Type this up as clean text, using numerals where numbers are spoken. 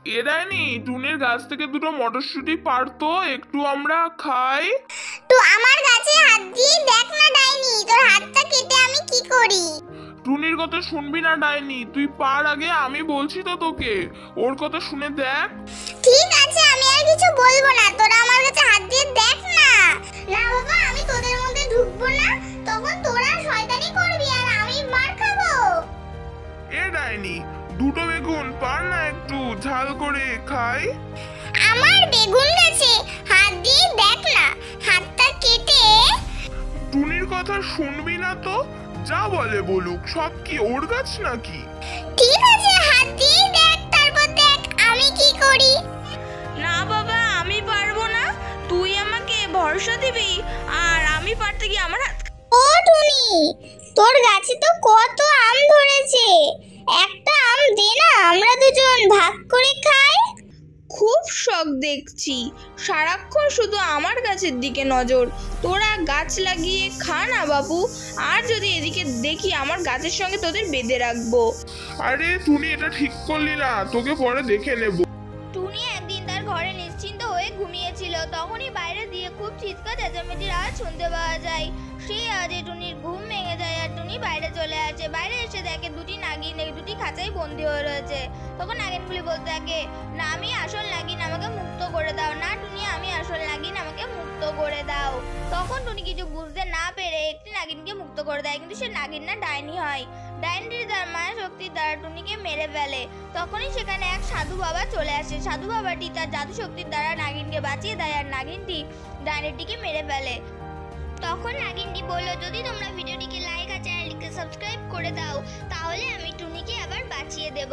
এ ডাইনি, টুনির গাছ থেকে দুটো মটরশুঁটি পারতো, একটু আমরা খাই। তো আমার গাছে হাত দিয়ে দেখ না ডাইনি, তোর হাতটা কেটে আমি কি করি। টুনির কথা শুনবি না ডাইনি, তুই পার আগে, আমি বলছি তো তোকে, ওর কথা শুনে দেখ। ঠিক আছে, আমি আর কিছু বলবো না, তোরা আমার কাছে হাত দিয়ে দেখ না। না বাবা, আমি তোদের মধ্যে ঢুকবো না, তখন তোরা শয়তানি করবি আর আমি মার খাবো। এ ডাইনি, দুটো বেগুন পার না, একটু ঝাল করে খাই। আমার বেগুন গাছে হাত দিয়ে দেখ না, হাতটা কেটে। টুনির কথা শুনবি না তো, যা বলে বলুক, সব কি ওর গাছ নাকি? ঠিক আছে, হাত দিয়ে দেখ, তারপর দেখ আমি কি করি। না বাবা, আমি পারবো না, তুই আমাকে ভরসা দিবি আর আমি পারতে গিয়ে আমার হাত। ও টুনি, তোর গাছে তো কত আম ধরেছে, একটা আম দে না, আমরা দুজন ভাগ করে খাই। খুব শখ দেখছি, সারাক্ষণ শুধু আমার গাছের দিকে নজর। তোরা গাছ লাগিয়ে খা না বাবু, আর যদি এদিকে দেখি আমার গাছের সঙ্গে তোদের বেঁধে রাখবো। আরে টুনি, এটা ঠিক করলি না, তোকে পরে দেখে নেব। টুনি একদিন তার ঘরে নিশ্চিন্ত হয়ে ঘুমিয়েছিল, তখনই বাইরে দিয়ে খুব চিৎকার চেঁচামেচির আওয়াজ শুনতে পাওয়া যায়। সেই আওয়াজে টুনির ঘুম ভেঙে যায় আর টুনি বাইরে চলে আসে। বাইরে এসে দেখে দুটি নাগিন দুটি খাঁচায় বন্দি হয়ে রয়েছে। তখন নাগিনগুলি বলতে থাকে, না আমি আসল নাগিন, আমাকে মুক্ত করে দাও। না টুনি, আমি আসল নাগিন, আমাকে মুক্ত করে দাও। তখন টুনি কিছু বুঝতে না পেরে একটি নাগিনকে মুক্ত করে দেয়, কিন্তু সে নাগিন না, ডাইনি হয়। ডাইনিটি তার মায়া শক্তির দ্বারা টুনিকে মেরে ফেলে। তখনই সেখানে এক সাধু বাবা চলে আসে। সাধু বাবাটি তার জাদু শক্তির দ্বারা নাগিনকে বাঁচিয়ে দেয় আর নাগিনটি ডাইনিটিকে মেরে ফেলে। তখন নাগিনটি বলল, যদি তোমরা ভিডিওটিকে লাইক আর চ্যানেলটিকে সাবস্ক্রাইব করে দাও, তাহলে আমি টুনিকে আবার বাঁচিয়ে দেব।